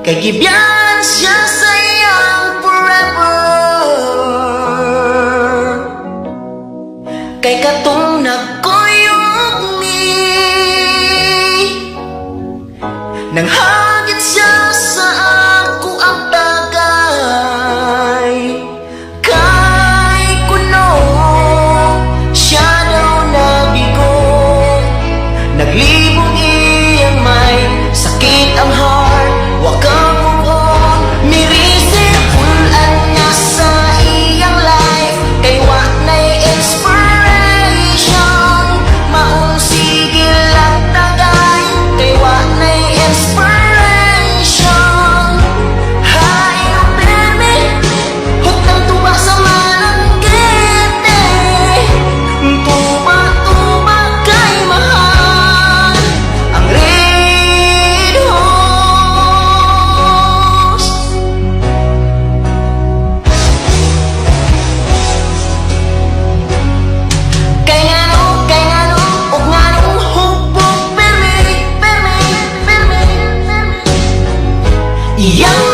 Kay gibiyan siya sa iyang forever. Kay katong nagkuyog ni nang hagit siya sa ako ang tagay. Kay kuno siya daw nabigo, naglibong iyang may sakit ang heart. Wakang move on, mirisip ulan niya sa iyang life. Kay wa na'y inspiration, maong sige lang tagay. Kay wa na'y inspiration. Hay no pirmi, hutang tuba sa malangkete. Tuba-tuba kay mahal ang red horse. Kay ngano, ug nganong hubog pirmi. Iyang